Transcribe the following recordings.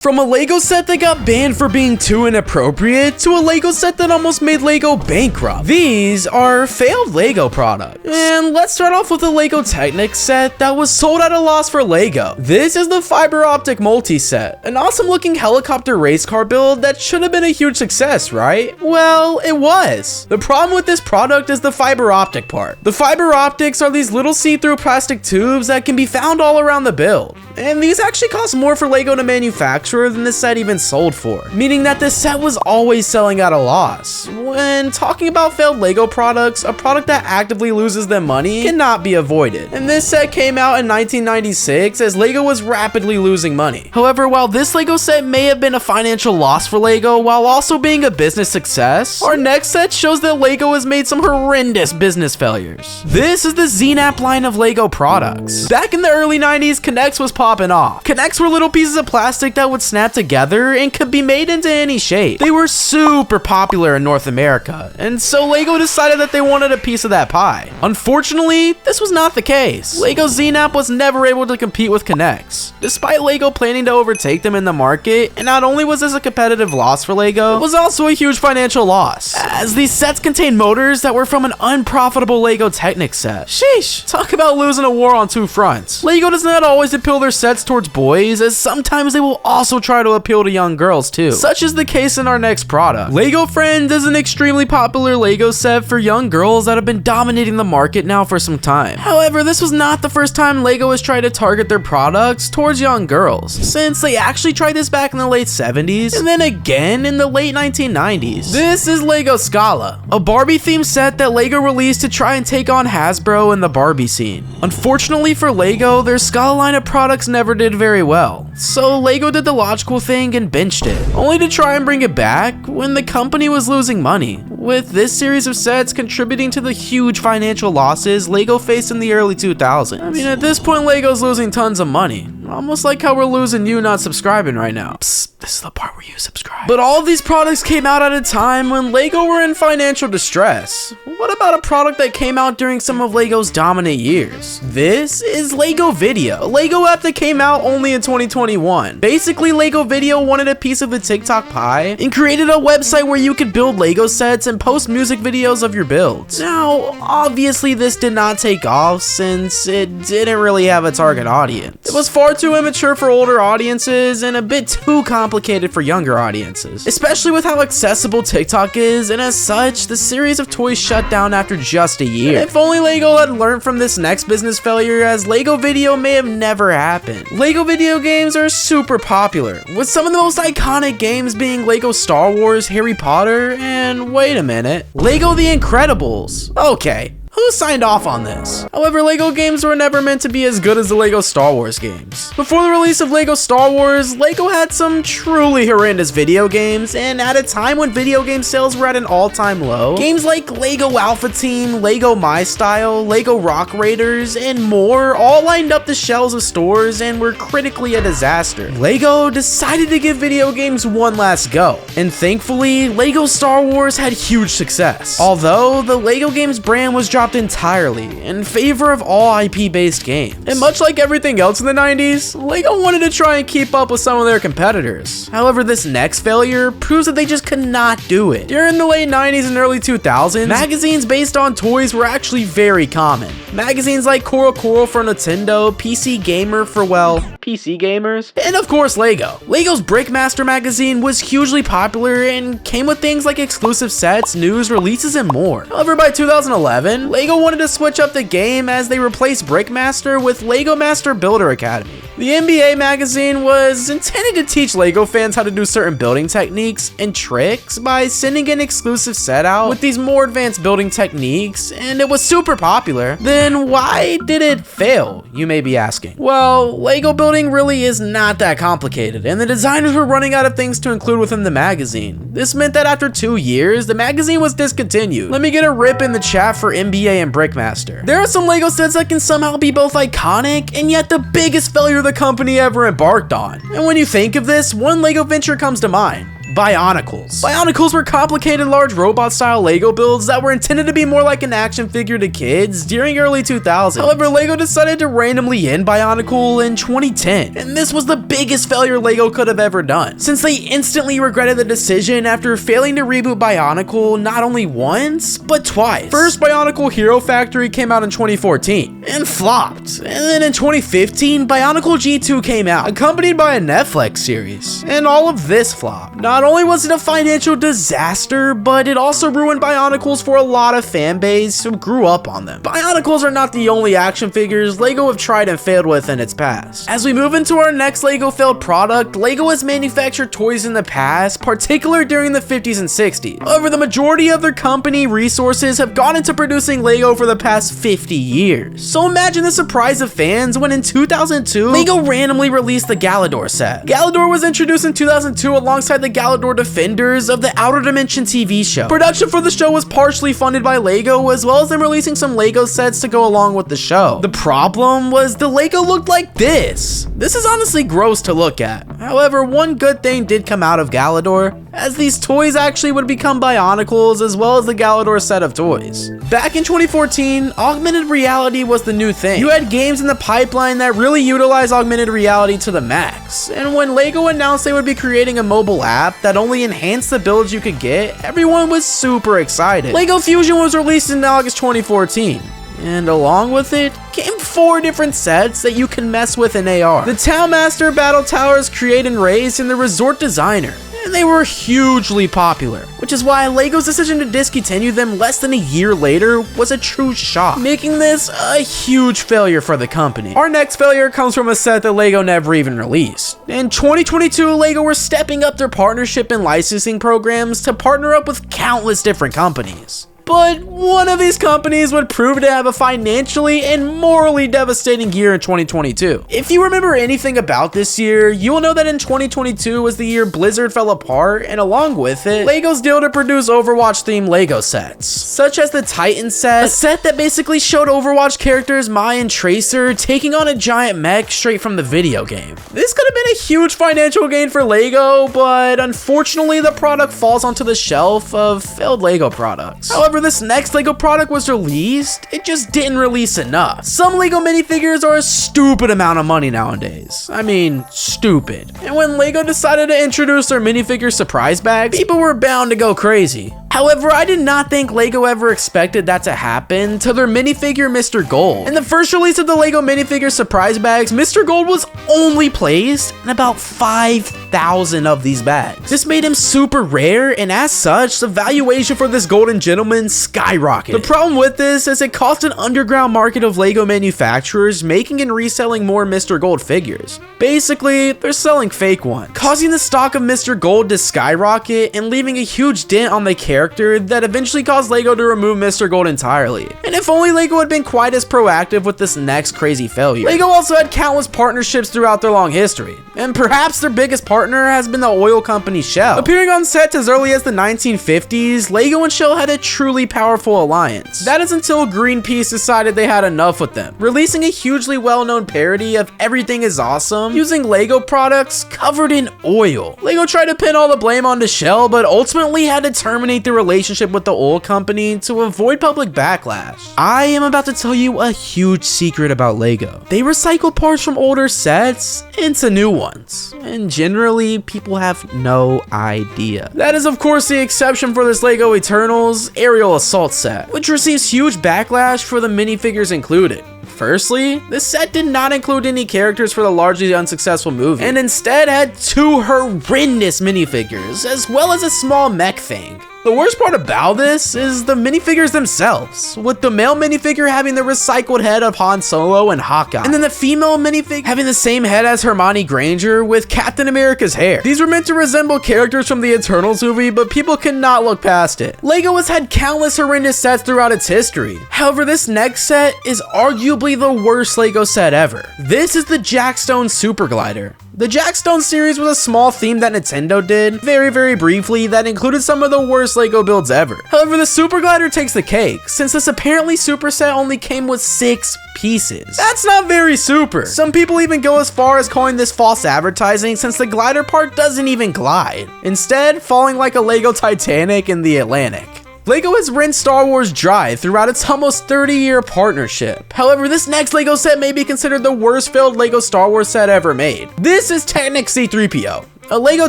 From a LEGO set that got banned for being too inappropriate to a LEGO set that almost made LEGO bankrupt. These are failed LEGO products. And let's start off with the LEGO Technic set that was sold at a loss for LEGO. This is the fiber optic multi-set, an awesome looking helicopter race car build that should have been a huge success, right? Well, it was. The problem with this product is the fiber optic part. The fiber optics are these little see-through plastic tubes that can be found all around the build. And these actually cost more for LEGO to manufacture than this set even sold for, meaning that this set was always selling at a loss. When talking about failed LEGO products, a product that actively loses them money cannot be avoided. And this set came out in 1996 as LEGO was rapidly losing money. However, while this LEGO set may have been a financial loss for LEGO while also being a business success, our next set shows that LEGO has made some horrendous business failures. This is the ZNAP line of LEGO products. Back in the early 90s, Connects was popping off. Connects were little pieces of plastic that would snap together and could be made into any shape. They were super popular in North America, and so LEGO decided that they wanted a piece of that pie. Unfortunately, this was not the case. LEGO ZNAP was never able to compete with Connects, despite LEGO planning to overtake them in the market, and not only was this a competitive loss for LEGO, it was also a huge financial loss, as these sets contained motors that were from an unprofitable LEGO Technic set. Sheesh, talk about losing a war on two fronts. LEGO does not always appeal their sets towards boys, as sometimes they will also try to appeal to young girls too. Such is the case in our next product. LEGO Friends is an extremely popular LEGO set for young girls that have been dominating the market now for some time. However, this was not the first time LEGO has tried to target their products towards young girls, since they actually tried this back in the late 70s and then again in the late 1990s. This is LEGO Scala, a Barbie themed set that LEGO released to try and take on Hasbro in the Barbie scene. Unfortunately for LEGO, their Scala line of products never did very well, so LEGO did the logical thing and benched it, only to try and bring it back when the company was losing money, with this series of sets contributing to the huge financial losses LEGO faced in the early 2000s. I mean, at this point, LEGO's losing tons of money, almost like how we're losing you not subscribing right now. Psst, this is the part where you subscribe. But all of these products came out at a time when LEGO were in financial distress. What about a product that came out during some of LEGO's dominant years? This is LEGO Video, a LEGO app that came out only in 2021. Basically, LEGO Video wanted a piece of the TikTok pie and created a website where you could build LEGO sets and post music videos of your builds. Now, obviously this did not take off since it didn't really have a target audience. It was far too immature for older audiences and a bit too complicated for younger audiences, especially with how accessible TikTok is, and as such, the series of toys shut down after just a year. If only LEGO had learned from this next business failure, as LEGO Video may have never happened. LEGO video games are super popular, with some of the most iconic games being LEGO Star Wars, Harry Potter, and wait a minute, LEGO The Incredibles. Okay, who signed off on this? However, LEGO games were never meant to be as good as the LEGO Star Wars games. Before the release of LEGO Star Wars, LEGO had some truly horrendous video games, and at a time when video game sales were at an all-time low, games like LEGO Alpha Team, LEGO My Style, LEGO Rock Raiders, and more all lined up the shelves of stores and were critically a disaster. LEGO decided to give video games one last go, and thankfully, LEGO Star Wars had huge success. Although, the LEGO games brand was dropped entirely in favor of all IP-based games. And much like everything else in the 90s, LEGO wanted to try and keep up with some of their competitors. However, this next failure proves that they just could not do it. During the late 90s and early 2000s, magazines based on toys were actually very common. Magazines like Coral for Nintendo, PC Gamer for, well, PC gamers, and of course LEGO. LEGO's Brickmaster magazine was hugely popular and came with things like exclusive sets, news, releases, and more. However, by 2011, LEGO wanted to switch up the game as they replaced Brickmaster with LEGO Master Builder Academy. The NBA magazine was intended to teach LEGO fans how to do certain building techniques and tricks by sending an exclusive set out with these more advanced building techniques, and it was super popular. Then why did it fail, you may be asking? Well, LEGO building really is not that complicated, and the designers were running out of things to include within the magazine. This meant that after 2 years, the magazine was discontinued. Let me get a rip in the chat for NBA and Brickmaster. There are some LEGO sets that can somehow be both iconic and yet the biggest failure the company ever embarked on. And when you think of this, one LEGO venture comes to mind. Bionicles. Bionicles were complicated large robot-style Lego builds that were intended to be more like an action figure to kids during early 2000s. However, Lego decided to randomly end Bionicle in 2010, and this was the biggest failure Lego could have ever done, since they instantly regretted the decision after failing to reboot Bionicle not only once, but twice. First, Bionicle Hero Factory came out in 2014 and flopped, and then in 2015, Bionicle G2 came out, accompanied by a Netflix series, and all of this flopped. Not only was it a financial disaster, but it also ruined Bionicles for a lot of fan base who grew up on them. Bionicles are not the only action figures Lego have tried and failed with in its past. As we move into our next Lego failed product, Lego has manufactured toys in the past, particularly during the 50s and 60s. However, the majority of their company resources have gone into producing Lego for the past 50 years. So imagine the surprise of fans when in 2002, Lego randomly released the Galador set. Galador was introduced in 2002 alongside the Galador Defenders of the Outer Dimension TV show. Production for the show was partially funded by Lego, as well as them releasing some Lego sets to go along with the show. The problem was the Lego looked like this. This is honestly gross to look at. However, one good thing did come out of Galador, as these toys actually would become Bionicles as well as the Galador set of toys. Back in 2014, augmented reality was the new thing. You had games in the pipeline that really utilized augmented reality to the max, and when Lego announced they would be creating a mobile app that only enhanced the builds you could get, everyone was super excited. Lego Fusion was released in August 2014. And along with it came 4 different sets that you can mess with in AR. The Townmaster, Battle Towers, Create and Race, and the Resort Designer. And they were hugely popular, which is why Lego's decision to discontinue them less than a year later was a true shock, making this a huge failure for the company. Our next failure comes from a set that Lego never even released. In 2022, Lego were stepping up their partnership and licensing programs to partner up with countless different companies. But one of these companies would prove to have a financially and morally devastating year in 2022. If you remember anything about this year, you will know that in 2022 was the year Blizzard fell apart, and along with it, Lego's deal to produce Overwatch-themed Lego sets, such as the Titan set, a set that basically showed Overwatch characters Mai and Tracer taking on a giant mech straight from the video game. This could have been a huge financial gain for Lego, but unfortunately the product falls onto the shelf of failed Lego products. However, this next Lego product was released, it just didn't release enough. Some Lego minifigures are a stupid amount of money nowadays. I mean, stupid. And when Lego decided to introduce their minifigure surprise bags, people were bound to go crazy. However, I did not think Lego ever expected that to happen to their minifigure Mr. Gold. In the first release of the Lego minifigure surprise bags, Mr. Gold was only placed in about 5,000 of these bags. This made him super rare, and as such, the valuation for this golden gentleman skyrocketed. The problem with this is it caused an underground market of Lego manufacturers making and reselling more Mr. Gold figures. Basically, they're selling fake ones, causing the stock of Mr. Gold to skyrocket and leaving a huge dent on the character that eventually caused Lego to remove Mr. Gold entirely. And if only Lego had been quite as proactive with this next crazy failure. Lego also had countless partnerships throughout their long history, and perhaps their biggest partner has been the oil company Shell. Appearing on sets as early as the 1950s, Lego and Shell had a truly powerful alliance. That is until Greenpeace decided they had enough with them, releasing a hugely well-known parody of Everything is Awesome using Lego products covered in oil. Lego tried to pin all the blame onto Shell, but ultimately had to terminate the relationship with the oil company to avoid public backlash. I am about to tell you a huge secret about Lego. They recycle parts from older sets into new ones, and generally people have no idea. That is of course the exception for this Lego Eternals Aerial Assault set, which receives huge backlash for the minifigures included. Firstly, this set did not include any characters for the largely unsuccessful movie, and instead had 2 horrendous minifigures, as well as a small mech thing. The worst part about this is the minifigures themselves, with the male minifigure having the recycled head of Han Solo and Hawkeye, and then the female minifigure having the same head as Hermione Granger with Captain America's hair. These were meant to resemble characters from the Eternals movie, but people could not look past it. Lego has had countless horrendous sets throughout its history. However, this next set is arguably the worst Lego set ever. This is the Jackstone Super Glider. The Jack Stone series was a small theme that Nintendo did, very briefly, that included some of the worst LEGO builds ever. However, the Super Glider takes the cake, since this apparently super set only came with 6 pieces. That's not very super. Some people even go as far as calling this false advertising, since the glider part doesn't even glide, instead falling like a LEGO Titanic in the Atlantic. LEGO has rinsed Star Wars dry throughout its almost 30-year partnership. However, this next LEGO set may be considered the worst failed LEGO Star Wars set ever made. This is Technic C-3PO, a LEGO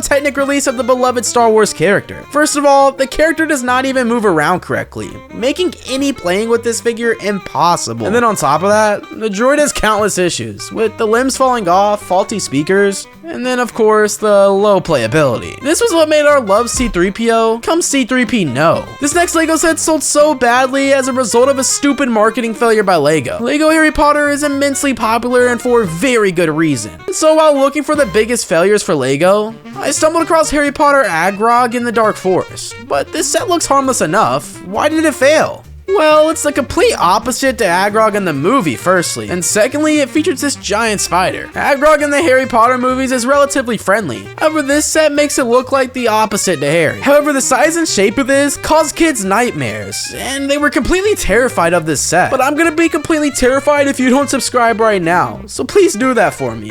Technic release of the beloved Star Wars character. First of all, the character does not even move around correctly, making any playing with this figure impossible. And then on top of that, the droid has countless issues, with the limbs falling off, faulty speakers, and then of course, the low playability. This was what made our love C-3PO come C-3P no. This next LEGO set sold so badly as a result of a stupid marketing failure by LEGO. LEGO Harry Potter is immensely popular and for very good reason. So while looking for the biggest failures for LEGO, I stumbled across Harry Potter Agrog in the Dark Forest. But this set looks harmless enough. Why did it fail? Well, it's the complete opposite to Agrog in the movie, firstly, and secondly, it features this giant spider. Agrog in the Harry Potter movies is relatively friendly, however this set makes it look like the opposite to Harry. However, the size and shape of this caused kids nightmares, and they were completely terrified of this set. But I'm gonna be completely terrified if you don't subscribe right now, so please do that for me.